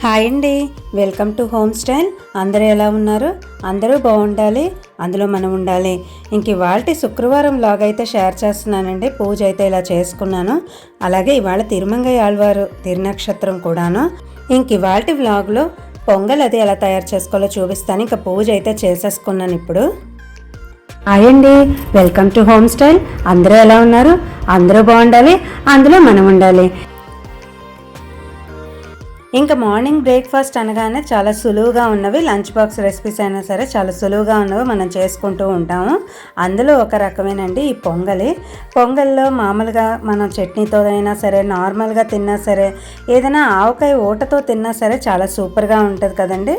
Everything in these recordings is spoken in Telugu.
హాయ్ అండి, వెల్కమ్ టు హోమ్ స్టైల్. అందరూ ఎలా ఉన్నారు? అందరూ బాగుండాలి, అందులో మనం ఉండాలి. ఇంక ఇవాళ శుక్రవారం వ్లాగ్ అయితే షేర్ చేస్తున్నానండి. పూజ అయితే ఇలా చేసుకున్నాను. అలాగే ఇవాళ తిరుమంగయ్య ఆళ్వారు తిరునక్షత్రం కూడాను. ఇంక ఇవాళ వ్లాగ్లో పొంగల్ అది ఎలా తయారు చేసుకోవాలో చూపిస్తాను. ఇంకా పూజ అయితే చేసేసుకున్నాను ఇప్పుడు. హాయ్ అండి, వెల్కమ్ టు హోమ్ స్టైల్. అందరూ ఎలా ఉన్నారు? అందరూ బాగుండాలి, అందులో మనం ఉండాలి. ఇంకా మార్నింగ్ బ్రేక్ఫాస్ట్ అనగానే చాలా సులువుగా ఉన్నవి లంచ్ బాక్స్ రెసిపీస్ అయినా సరే చాలా సులువుగా ఉన్నవి మనం చేసుకుంటూ ఉంటాము. అందులో ఒక రకమేనండి ఈ పొంగల్లో మామూలుగా మనం చట్నీతో అయినా సరే, నార్మల్గా తిన్నా సరే, ఏదైనా ఆవకాయ ఊటతో తిన్నా సరే చాలా సూపర్గా ఉంటుంది కదండి.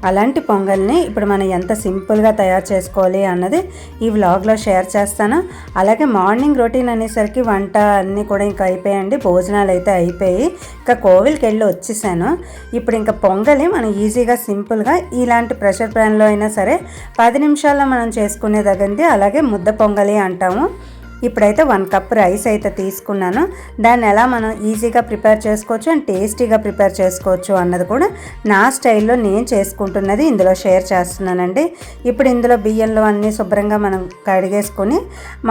అలాంటి పొంగల్ని ఇప్పుడు మనం ఎంత సింపుల్గా తయారు చేసుకోవాలి అన్నది ఈ వ్లాగ్లో షేర్ చేస్తాను. అలాగే మార్నింగ్ రొటీన్ అనేసరికి వంట అన్నీ కూడా ఇంకా అయిపోయాయండి. భోజనాలు అయితే అయిపోయి ఇంకా కోవిల్కి వెళ్ళి వచ్చేసాను. ఇప్పుడు ఇంకా పొంగలి మనం ఈజీగా సింపుల్గా ఇలాంటి ప్రెషర్ ప్యాన్లో అయినా సరే 10 నిమిషాల్లో మనం చేసుకునేదగింది. అలాగే ముద్ద పొంగలి అంటాము. ఇప్పుడైతే 1 కప్ రైస్ అయితే తీసుకున్నాను. దాన్ని ఎలా మనం ఈజీగా ప్రిపేర్ చేసుకోవచ్చు అండ్ టేస్టీగా ప్రిపేర్ చేసుకోవచ్చు అన్నది కూడా నా స్టైల్లో నేను చేసుకుంటున్నది ఇందులో షేర్ చేస్తున్నానండి. ఇప్పుడు ఇందులో బియ్యంలో అన్నీ శుభ్రంగా మనం కడిగేసుకొని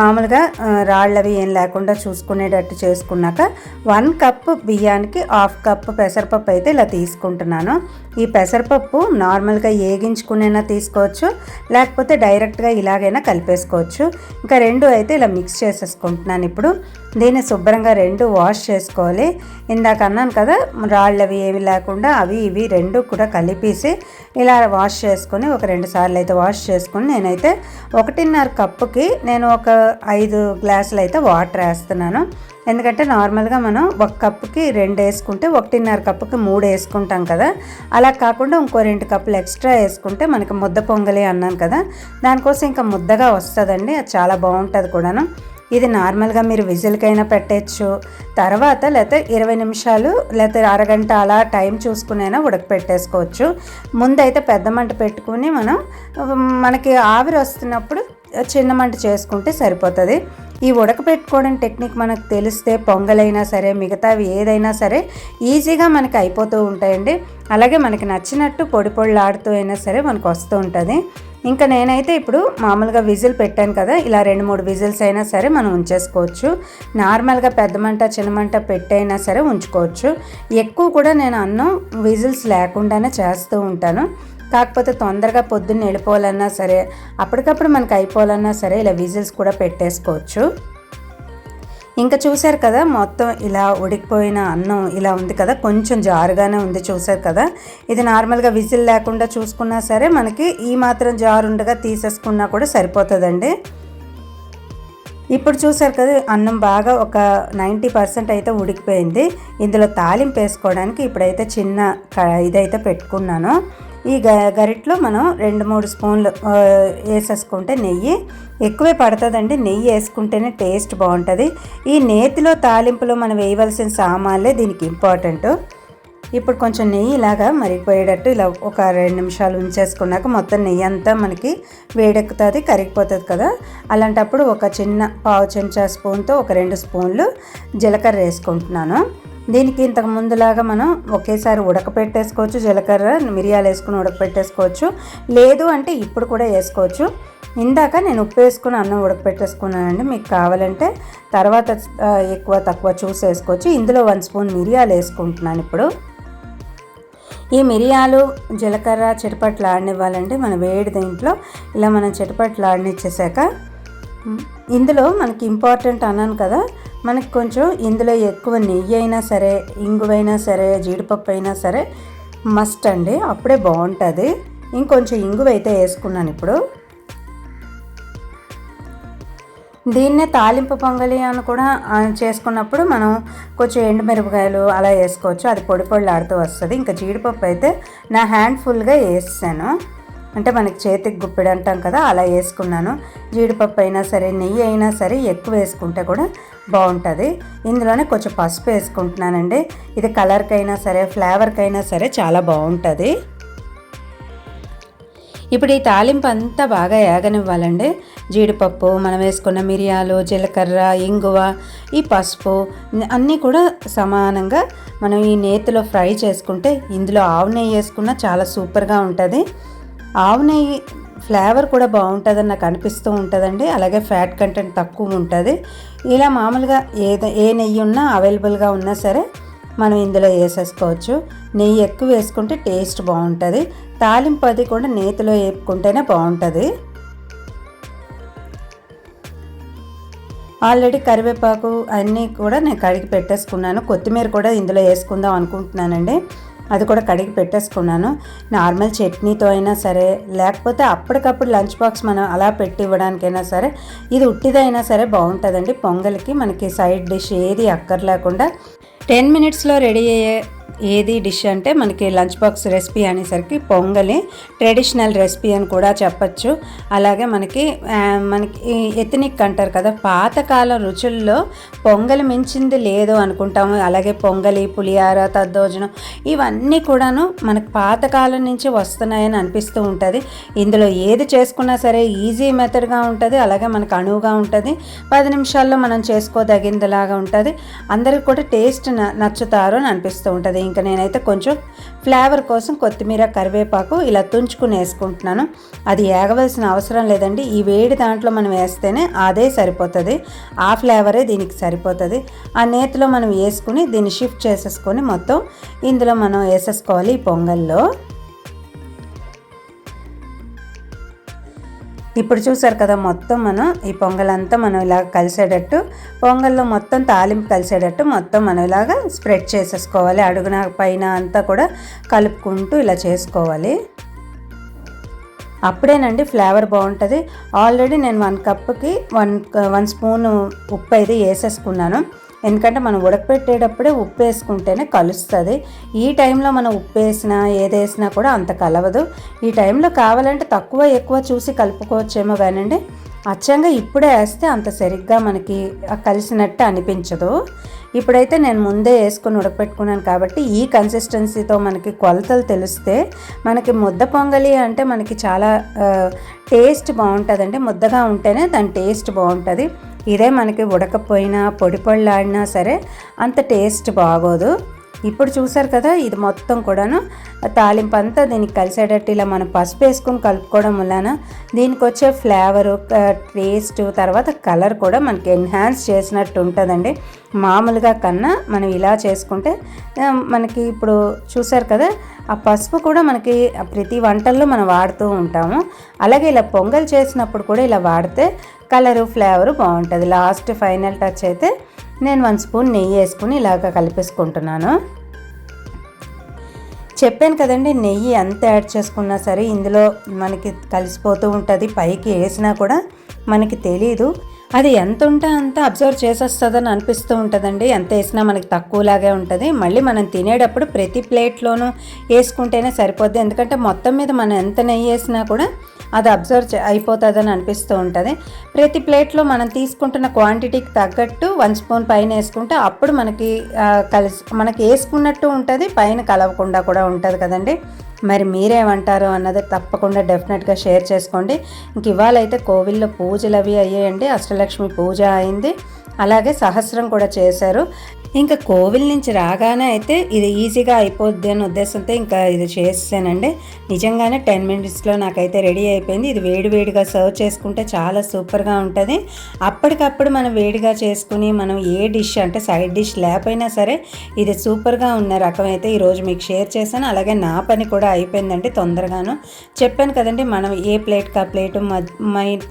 మామూలుగా రాళ్ళవి ఏం లేకుండా చూసుకునేటట్టు చేసుకున్నాక 1 కప్ బియ్యానికి 1/2 కప్ పెసరపప్పు అయితే ఇలా తీసుకుంటున్నాను. ఈ పెసరపప్పు నార్మల్గా ఏగించుకునైనా తీసుకోవచ్చు, లేకపోతే డైరెక్ట్గా ఇలాగైనా కలిపేసుకోవచ్చు. ఇంకా రెండు అయితే ఇలా మిక్స్ చేసేసుకుంటున్నాను. ఇప్పుడు దీన్ని శుభ్రంగా 2 వాష్ చేసుకోవాలి. ఇందాక అన్నాను కదా, రాళ్ళవి ఏవి లేకుండా అవి ఇవి 2 కూడా కలిపేసి ఇలా వాష్ చేసుకొని ఒక 2 సార్లు అయితే వాష్ చేసుకొని నేనైతే 1.5 కప్పుకి నేను ఒక 5 గ్లాసులు అయితే వాటర్ వేస్తున్నాను. ఎందుకంటే నార్మల్గా మనం 1 కప్పుకి 2 వేసుకుంటే 1.5 కప్పుకి 3 వేసుకుంటాం కదా. అలా కాకుండా ఇంకో 2 కప్పులు ఎక్స్ట్రా వేసుకుంటే మనకి ముద్ద పొంగలి అన్నాను కదా, దానికోసం ఇంకా ముద్దగా వస్తుందండి. అది చాలా బాగుంటుంది కూడాను. ఇది నార్మల్గా మీరు విజిల్కైనా పెట్టచ్చు, తర్వాత లేకపోతే 20 నిమిషాలు లేకపోతే అరగంట అలా టైం చూసుకునైనా ఉడకపెట్టేసుకోవచ్చు. ముందైతే పెద్ద మంట పెట్టుకుని మనకి ఆవిరి వస్తున్నప్పుడు చిన్న మంట చేసుకుంటే సరిపోతుంది. ఈ ఉడకపెట్టుకోవడం టెక్నిక్ మనకు తెలిస్తే పొంగలైనా సరే మిగతావి ఏదైనా సరే ఈజీగా మనకి అయిపోతూ ఉంటాయండి. అలాగే మనకి నచ్చినట్టు పొడి పొడిలాడుతూ అయినా సరే మనకు వస్తూ ఉంటుంది. ఇంకా నేనైతే ఇప్పుడు మామూలుగా విజిల్ పెట్టాను కదా, ఇలా 2-3 విజిల్స్ అయినా సరే మనం ఉంచేసుకోవచ్చు. నార్మల్గా పెద్ద మంట చిన్న మంట పెట్టైనా సరే ఉంచుకోవచ్చు. ఎక్కువ కూడా నేను అన్నం విజిల్స్ లేకుండానే చేస్తూ ఉంటాను. కాకపోతే తొందరగా పొద్దున్న వెళ్ళిపోవాలన్నా సరే, అప్పటికప్పుడు మనకు అయిపోవాలన్నా సరే ఇలా విజిల్స్ కూడా పెట్టేసుకోవచ్చు. ఇంకా చూసారు కదా, మొత్తం ఇలా ఉడికిపోయిన అన్నం ఇలా ఉంది కదా, కొంచెం జారుగానే ఉంది చూసారు కదా. ఇది నార్మల్గా విజిల్ లేకుండా చూసుకున్నా సరే మనకి ఈ మాత్రం జారు ఉండగా తీసేసుకున్నా కూడా సరిపోతుందండి. ఇప్పుడు చూసారు కదా, అన్నం బాగా ఒక 90% అయితే ఉడికిపోయింది. ఇందులో తాలింపు వేసుకోవడానికి ఇప్పుడైతే చిన్న ఇదైతే పెట్టుకున్నాను. ఈ గరిట్లో మనం 2-3 స్పూన్లు వేసేసుకుంటే నెయ్యి ఎక్కువే పడుతుందండి. నెయ్యి వేసుకుంటేనే టేస్ట్ బాగుంటుంది. ఈ నేతిలో తాలింపులో మనం వేయవలసిన సామాన్లే దీనికి ఇంపార్టెంట్. ఇప్పుడు కొంచెం నెయ్యి ఇలాగా మరిగిపోయేటట్టు ఇలా ఒక 2 నిమిషాలు ఉంచేసుకున్నాక మొత్తం నెయ్యి అంతా మనకి వేడెక్కుతుంది, కరిగిపోతుంది కదా. అలాంటప్పుడు ఒక చిన్న పావు చెంచా స్పూన్తో ఒక 2 స్పూన్లు జీలకర్ర వేసుకుంటున్నాను. దీనికి ఇంతకు ముందులాగా మనం ఒకేసారి ఉడకపెట్టేసుకోవచ్చు. జీలకర్ర మిరియాలు వేసుకుని ఉడకపెట్టేసుకోవచ్చు, లేదు అంటే ఇప్పుడు కూడా వేసుకోవచ్చు. ఇందాక నేను ఉప్పు వేసుకుని అన్నం ఉడకపెట్టేసుకున్నానండి. మీకు కావాలంటే తర్వాత ఎక్కువ తక్కువ చూసి వేసుకోవచ్చు. ఇందులో 1 స్పూన్ మిరియాలు వేసుకుంటున్నాను. ఇప్పుడు ఈ మిరియాలు జీలకర్ర చిటపట్లాడనివ్వాలంటే మన వేడి దీంట్లో ఇలా మనం చిటపట్లాడనిచ్చేసాక ఇందులో మనకి ఇంపార్టెంట్ అన్నాను కదా, మనకి కొంచెం ఇందులో ఎక్కువ నెయ్యి అయినా సరే, ఇంగువైనా సరే, జీడిపప్పు అయినా సరే మస్ట్ అండి, అప్పుడే బాగుంటుంది. ఇంకొంచెం ఇంగువ అయితే వేసుకున్నాను. ఇప్పుడు దీన్నే తాలింపు పొంగలి అని కూడా చేసుకున్నప్పుడు మనం కొంచెం ఎండుమిరపకాయలు అలా వేసుకోవచ్చు, అది పొడి పొడిలాడుతూ వస్తుంది. ఇంకా జీడిపప్పు అయితే నా హ్యాండ్ ఫుల్గా వేసాను, అంటే మనకి చేతికి గుప్పెడు అంటాం కదా, అలా వేసుకున్నాను. జీడిపప్పు అయినా సరే నెయ్యి అయినా సరే ఎక్కువ వేసుకుంటే కూడా బాగుంటుంది. ఇందులోనే కొంచెం పసుపు వేసుకుంటున్నానండి. ఇది కలర్కైనా సరే ఫ్లేవర్కైనా సరే చాలా బాగుంటుంది. ఇప్పుడు ఈ తాలింపు అంతా బాగా ఏగనివ్వాలండి. జీడిపప్పు, మనం వేసుకున్న మిరియాలు, జీలకర్ర, ఇంగువ, ఈ పసుపు అన్నీ కూడా సమానంగా మనం ఈ నేతిలో ఫ్రై చేసుకుంటే, ఇందులో ఆవు నెయ్యి వేసుకున్న చాలా సూపర్గా ఉంటుంది. ఆవు నెయ్యి ఫ్లేవర్ కూడా బాగుంటుందని నాకు అనిపిస్తూ ఉంటుందండి. అలాగే ఫ్యాట్ కంటెంట్ తక్కువ ఉంటుంది. ఇలా మామూలుగా ఏ నెయ్యి ఉన్నా అవైలబుల్గా ఉన్నా సరే మనం ఇందులో వేసేసుకోవచ్చు. నెయ్యి ఎక్కువ వేసుకుంటే టేస్ట్ బాగుంటుంది. తాలింపు అది కూడా నేతిలో వేపుకుంటేనే బాగుంటుంది. ఆల్రెడీ కరివేపాకు అన్నీ కూడా నేను కడిగి పెట్టేసుకున్నాను. కొత్తిమీర కూడా ఇందులో వేసుకుందాం అనుకుంటున్నానండి. అది కూడా కడిగి పెట్టేసుకున్నాను. నార్మల్ చట్నీతో అయినా సరే, లేకపోతే అప్పటికప్పుడు లంచ్ బాక్స్ మనం అలా పెట్టి ఇవ్వడానికైనా సరే, ఇది ఉట్టిదైనా సరే బాగుంటుందండి. పొంగల్కి మనకి సైడ్ డిష్ ఏది అక్కర్లేకుండా 10 మినిట్స్లో రెడీ అయ్యే ఏది డిష్ అంటే మనకి లంచ్ బాక్స్ రెసిపీ అనేసరికి పొంగలి ట్రెడిషనల్ రెసిపీ అని కూడా చెప్పచ్చు. అలాగే మనకి ఎథనిక్ అంటారు కదా, పాతకాల రుచుల్లో పొంగలి మించింది లేదు అనుకుంటాము. అలాగే పొంగలి, పులిహార, దద్దోజనం ఇవన్నీ కూడాను మనకు పాతకాలం నుంచి వస్తున్నాయని అనిపిస్తూ ఉంటుంది. ఇందులో ఏది చేసుకున్నా సరే ఈజీ మెథడ్గా ఉంటుంది. అలాగే మనకు అణువుగా ఉంటుంది. 10 నిమిషాల్లో మనం చేసుకోదగిందిలాగా ఉంటుంది. అందరికి కూడా టేస్ట్ నచ్చుతారు అని అనిపిస్తూ ఉంటుంది. ఇంకా నేనైతే కొంచెం ఫ్లేవర్ కోసం కొత్తిమీర, కరివేపాకు ఇలా తుంచుకుని వేసుకుంటున్నాను. అది ఏగవలసిన అవసరం లేదండి. ఈ వేడి దాంట్లో మనం వేస్తేనే అదే సరిపోతుంది. ఆ ఫ్లేవరే దీనికి సరిపోతుంది. ఆ నేతిలో మనం వేసుకుని దీన్ని షిఫ్ట్ చేసేసుకొని మొత్తం ఇందులో మనం వేసేసుకోవాలి ఈ పొంగల్లో. ఇప్పుడు చూసారు కదా, మొత్తం మనం ఈ పొంగలంతా మనం ఇలా కలిసేటట్టు, పొంగల్లో మొత్తం తాలింపు కలిసేటట్టు మొత్తం మనం ఇలాగా స్ప్రెడ్ చేసేసుకోవాలి. అడుగున పైన అంతా కూడా కలుపుకుంటూ ఇలా చేసుకోవాలి. అప్పుడేనండి ఫ్లేవర్ బాగుంటుంది. ఆల్రెడీ నేను 1 కప్పుకి 1 స్పూను ఉప్పు అయితే వేసేసుకున్నాను. ఎందుకంటే మనం ఉడకపెట్టేటప్పుడే ఉప్పు వేసుకుంటేనే కలుస్తుంది. ఈ టైంలో మనం ఉప్పు వేసినా ఏదేసినా కూడా అంత కలవదు. ఈ టైంలో కావాలంటే తక్కువ ఎక్కువ చూసి కలుపుకోవచ్చేమో కానండి, అచ్చంగా ఇప్పుడే వేస్తే అంత సరిగ్గా మనకి కలిసినట్టు అనిపించదు. ఇప్పుడైతే నేను ముందే వేసుకొని ఉడకపెట్టుకున్నాను కాబట్టి ఈ కన్సిస్టెన్సీతో మనకి కొలతలు తెలిస్తే మనకి ముద్ద పొంగలి అంటే మనకి చాలా టేస్ట్ బాగుంటుందండి. ముద్దగా ఉంటేనే దాని టేస్ట్ బాగుంటుంది. ఇదే మనకి ఉడకపోయినా పొడి పొళ్ళాడినా సరే అంత టేస్ట్ బాగోదు. ఇప్పుడు చూసారు కదా, ఇది మొత్తం కూడాను తాలింపు అంతా దీనికి కలిసేటట్టు ఇలా మనం పసుపు వేసుకొని కలుపుకోవడం వలన దీనికి వచ్చే ఫ్లేవరు, టేస్ట్, తర్వాత కలర్ కూడా మనకి ఎన్హాన్స్ చేసినట్టు ఉంటుందండి. మామూలుగా కన్నా మనం ఇలా చేసుకుంటే మనకి ఇప్పుడు చూసారు కదా, ఆ పసుపు కూడా మనకి ప్రతి వంటల్లో మనం వాడుతూ ఉంటాము. అలాగే ఇలా పొంగల్ చేసినప్పుడు కూడా ఇలా వాడితే కలరు, ఫ్లేవరు బాగుంటుంది. లాస్ట్ ఫైనల్ టచ్ అయితే నేను 1 స్పూన్ నెయ్యి వేసుకుని ఇలాగ కలిపేసుకుంటున్నాను. చెప్పాను కదండి, నెయ్యి ఎంత యాడ్ చేసుకున్నా సరే ఇందులో మనకి కలిసిపోతూ ఉంటుంది. పైకి వేసినా కూడా మనకి తెలీదు. అది ఎంత ఉంటే అంత అబ్జర్వ్ చేసేస్తుందని అనిపిస్తూ ఉంటుందండి. ఎంత వేసినా మనకి తక్కువలాగే ఉంటుంది. మళ్ళీ మనం తినేటప్పుడు ప్రతి ప్లేట్లోనూ వేసుకుంటేనే సరిపోద్ది. ఎందుకంటే మొత్తం మీద మనం ఎంత నెయ్యి వేసినా కూడా అది అబ్జర్వ్ అయిపోతుందని అనిపిస్తూ ఉంటుంది. ప్రతి ప్లేట్లో మనం తీసుకుంటున్న క్వాంటిటీకి తగ్గట్టు 1 స్పూన్ పైన వేసుకుంటే అప్పుడు మనకి వేసుకున్నట్టు ఉంటుంది, పైన కలవకుండా కూడా ఉంటుంది కదండి. మరి మీరేమంటారు అన్నది తప్పకుండా డెఫినెట్గా షేర్ చేసుకోండి. ఇంక ఇవాళైతే కోవిల్లో పూజలు అవి అయ్యాయండి. అష్టలక్ష్మి పూజ అయింది, అలాగే సహస్రం కూడా చేశారు. ఇంకా కోవిల్ నుంచి రాగానే అయితే ఇది ఈజీగా అయిపోద్ది అనే ఉద్దేశంతో ఇంకా ఇది చేసానండి. నిజంగానే 10 మినిట్స్లో నాకైతే రెడీ అయిపోయింది. ఇది వేడివేడిగా సర్వ్ చేసుకుంటే చాలా సూపర్గా ఉంటుంది. అప్పటికప్పుడు మనం వేడిగా చేసుకుని మనం ఏ డిష్ అంటే సైడ్ డిష్ లేకపోయినా సరే ఇది సూపర్గా ఉన్న రకం అయితే ఈరోజు మీకు షేర్ చేశాను. అలాగే నా పని కూడా అయిపోయిందండి తొందరగాను. చెప్పాను కదండి, మనం ఏ ప్లేట్కి ఆ ప్లేటు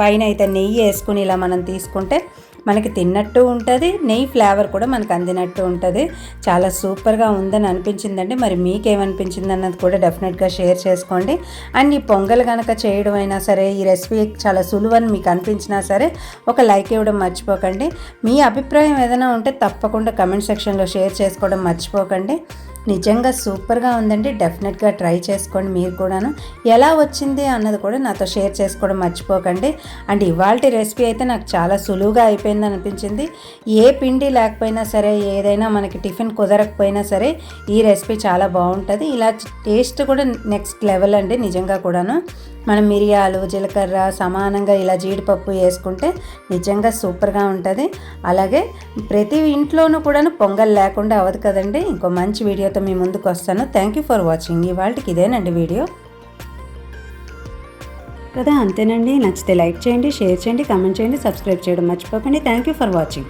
పైన అయితే నెయ్యి వేసుకుని ఇలా మనం తీసుకుంటే మనకి తిన్నట్టు ఉంటుంది, నెయ్యి ఫ్లేవర్ కూడా మనకు అందినట్టు ఉంటుంది. చాలా సూపర్గా ఉందని అనిపించిందండి. మరి మీకేమనిపించింది అన్నది కూడా డెఫినెట్గా షేర్ చేసుకోండి. అండ్ ఈ పొంగల్ కనుక చేయడం అయినా సరే, ఈ రెసిపీ చాలా సులువని మీకు అనిపించినా సరే ఒక లైక్ ఇవ్వడం మర్చిపోకండి. మీ అభిప్రాయం ఏదైనా ఉంటే తప్పకుండా కమెంట్ సెక్షన్లో షేర్ చేసుకోవడం మర్చిపోకండి. నిజంగా సూపర్గా ఉందండి. డెఫినెట్గా ట్రై చేసుకోండి మీరు కూడాను. ఎలా వచ్చింది అన్నది కూడా నాతో షేర్ చేసుకోవడం మర్చిపోకండి. అండ్ ఇవాల్టి రెసిపీ అయితే నాకు చాలా సులువుగా అయిపోయింది అనిపించింది. ఏ పిండి లేకపోయినా సరే, ఏదైనా మనకి టిఫిన్ కుదరకపోయినా సరే ఈ రెసిపీ చాలా బాగుంటుంది. ఇలా టేస్ట్ కూడా నెక్స్ట్ లెవెల్ అండి నిజంగా కూడాను. మనం మిరియాలు జీలకర్ర సమానంగా ఇలా జీడిపప్పు వేసుకుంటే నిజంగా సూపర్గా ఉంటుంది. అలాగే ప్రతి ఇంట్లోనూ కూడా పొంగల్ లేకుండా అవ్వదు కదండి. ఇంకో మంచి వీడియోతో మీ ముందుకు వస్తాను. Thank you for watching. ఇవాళకి ఇదేనండి వీడియో కదా, అంతేనండి. నచ్చితే లైక్ చేయండి, షేర్ చేయండి, కామెంట్ చేయండి, సబ్స్క్రైబ్ చేయడం మర్చిపోకండి. Thank you for watching.